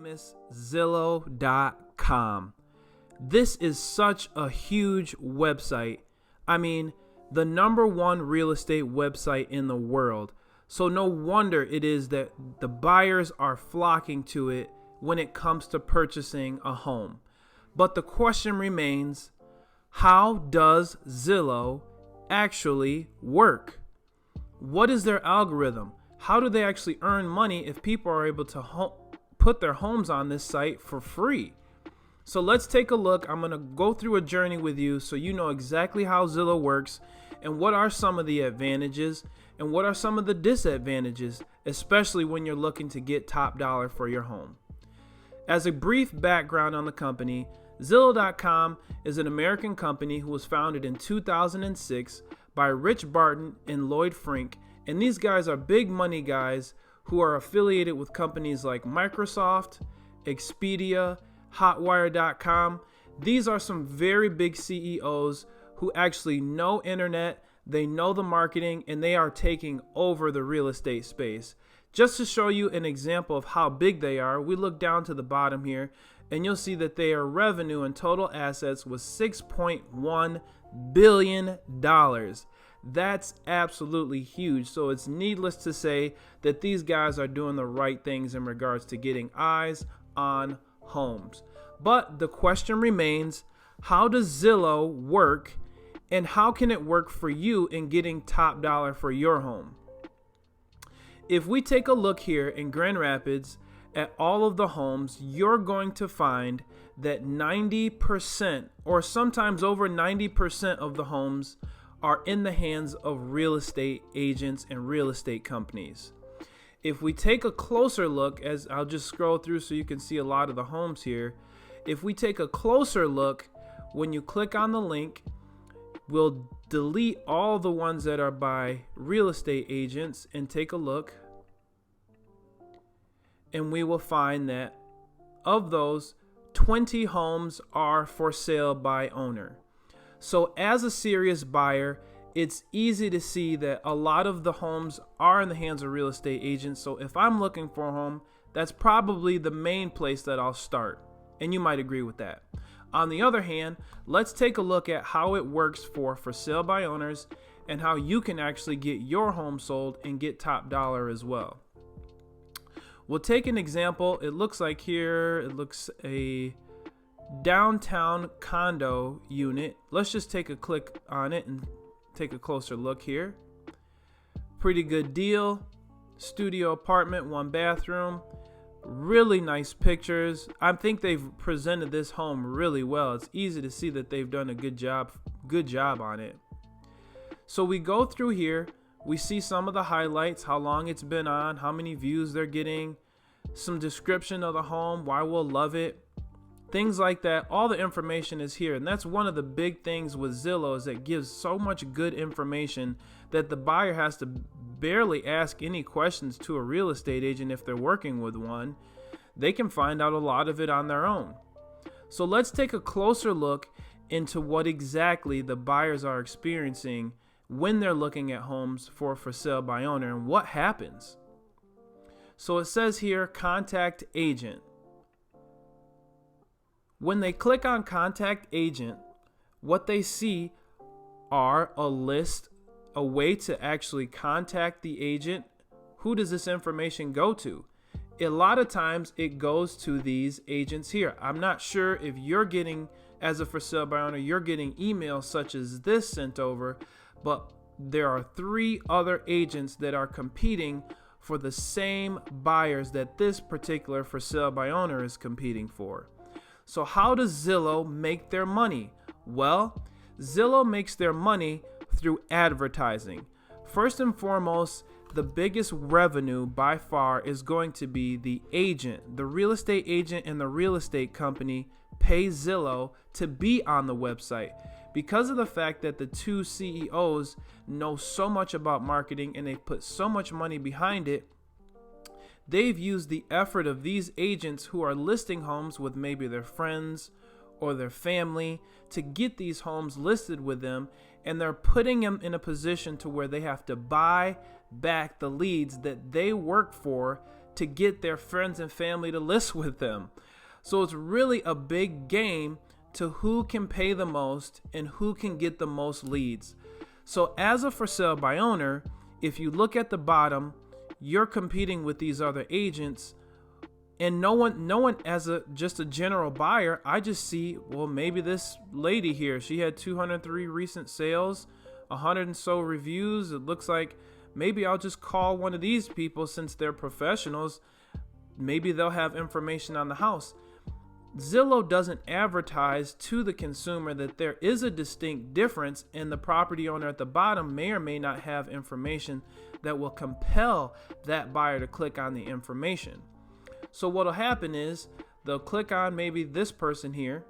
famous Zillow.com. This is such a huge website. I mean, the #1 real estate website in the world. So no wonder it is that the buyers are flocking to it when it comes to purchasing a home. But the question remains, how does Zillow actually work? What is their algorithm? How do they actually earn money if people are able to put their homes on this site for free? So let's take a look. I'm going to go through a journey with you so you know exactly how Zillow works and what are some of the advantages and what are some of the disadvantages, especially when you're looking to get top dollar for your home. As a brief background on the company, Zillow.com is an American company who was founded in 2006 by Rich Barton and Lloyd Frink, and these guys are big money guys who are affiliated with companies like Microsoft, Expedia, Hotwire.com. These are some very big CEOs who actually know internet, they know the marketing, and they are taking over the real estate space. Just to show you an example of how big they are, we look down to the bottom here, and you'll see that their revenue and total assets was $6.1 billion. That's absolutely huge. So it's needless to say that these guys are doing the right things in regards to getting eyes on homes. But the question remains, how does Zillow work and how can it work for you in getting top dollar for your home? If we take a look here in Grand Rapids at all of the homes, you're going to find that 90% or sometimes over 90% of the homes are in the hands of real estate agents and real estate companies. If we take a closer look, as I'll just scroll through so you can see a lot of the homes here. If we take a closer look, when you click on the link, we'll delete all the ones that are by real estate agents and take a look. And we will find that of those, 20 homes are for sale by owner. So as a serious buyer, it's easy to see that a lot of the homes are in the hands of real estate agents. So if I'm looking for a home, that's probably the main place that I'll start. And you might agree with that. On the other hand, let's take a look at how it works for sale by owners and how you can actually get your home sold and get top dollar as well. We'll take an example. It looks like here, it looks a downtown condo unit. Let's just take a click on it and take a closer look here. Pretty good deal. Studio apartment, 1 bathroom. Really nice pictures. I think they've presented this home really well. It's easy to see that they've done a good job on it. So we go through here. We see some of the highlights, how long it's been on, how many views they're getting, some description of the home, why we'll love it, things like that. All the information is here. And that's one of the big things with Zillow is it gives so much good information that the buyer has to barely ask any questions to a real estate agent if they're working with one. They can find out a lot of it on their own. So let's take a closer look into what exactly the buyers are experiencing when they're looking at homes for sale by owner and what happens. So it says here, contact agent. When they click on contact agent, what they see are a list, a way to actually contact the agent. Who does this information go to? A lot of times it goes to these agents here. I'm not sure if you're getting, as a for sale by owner, you're getting emails such as this sent over, but there are 3 other agents that are competing for the same buyers that this particular for sale by owner is competing for. So how does Zillow make their money? Well, Zillow makes their money through advertising. First and foremost, the biggest revenue by far is going to be the agent. The real estate agent and the real estate company pay Zillow to be on the website. Because of the fact that the 2 CEOs know so much about marketing and they put so much money behind it, they've used the effort of these agents who are listing homes with maybe their friends or their family to get these homes listed with them, and they're putting them in a position to where they have to buy back the leads that they work for to get their friends and family to list with them. So it's really a big game to who can pay the most and who can get the most leads. So as a for sale by owner, if you look at the bottom, you're competing with these other agents, and no one as just a general buyer, I just see, well, maybe this lady here, she had 203 recent sales, 100 and so reviews. It looks like maybe I'll just call one of these people since they're professionals. Maybe they'll have information on the house. Zillow doesn't advertise to the consumer that there is a distinct difference, and the property owner at the bottom may or may not have information that will compel that buyer to click on the information. So what'll happen is they'll click on maybe this person here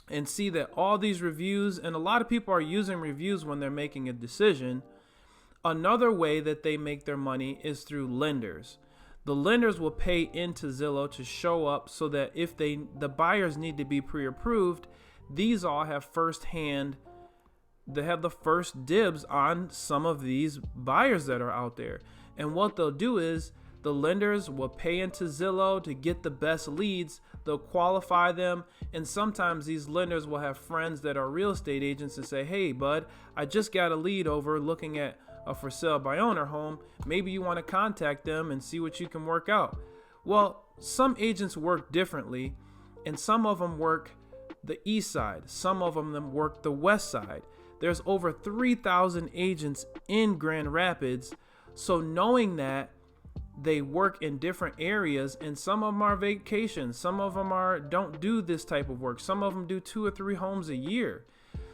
and see that all these reviews, and a lot of people are using reviews when they're making a decision. Another way that they make their money is through lenders. The lenders will pay into Zillow to show up so that if the buyers need to be pre-approved, these all have they have the first dibs on some of these buyers that are out there. And what they'll do is the lenders will pay into Zillow to get the best leads. They'll qualify them. And sometimes these lenders will have friends that are real estate agents and say, hey, bud, I just got a lead over looking at a for sale by owner home. Maybe you want to contact them and see what you can work out. Well, some agents work differently, and some of them work the east side. Some of them work the west side. There's over 3,000 agents in Grand Rapids. So knowing that they work in different areas, and some of them are vacations, some of them don't do this type of work, some of them do 2 or 3 homes a year.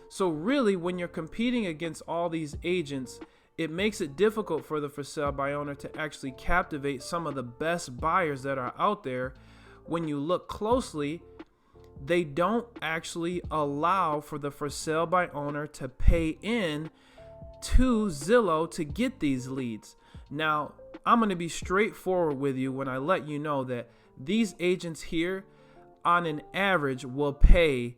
So really, when you're competing against all these agents, it makes it difficult for the for sale by owner to actually captivate some of the best buyers that are out there. When you look closely, they don't actually allow for the for sale by owner to pay in to Zillow to get these leads. Now, I'm going to be straightforward with you when I let you know that these agents here, on an average, will pay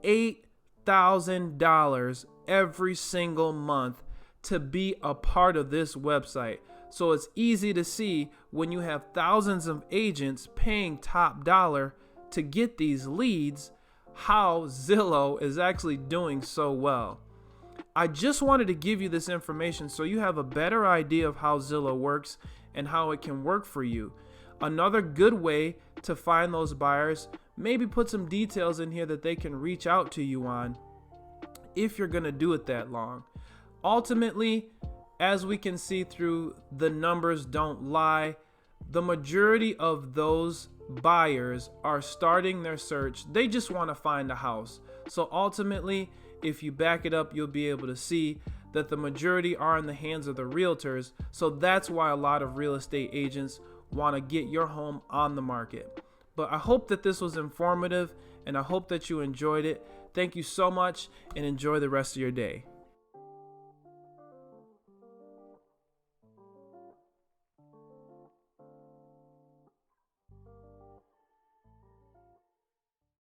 $8,000 every single month to be a part of this website. So it's easy to see when you have thousands of agents paying top dollar to get these leads, how Zillow is actually doing so well. I just wanted to give you this information so you have a better idea of how Zillow works and how it can work for you. Another good way to find those buyers, maybe put some details in here that they can reach out to you on if you're going to do it that long. Ultimately, as we can see through the numbers don't lie, the majority of those buyers are starting their search. They just want to find a house. So ultimately, if you back it up, you'll be able to see that the majority are in the hands of the realtors. So that's why a lot of real estate agents want to get your home on the market. But I hope that this was informative, and I hope that you enjoyed it. Thank you so much, and enjoy the rest of your day.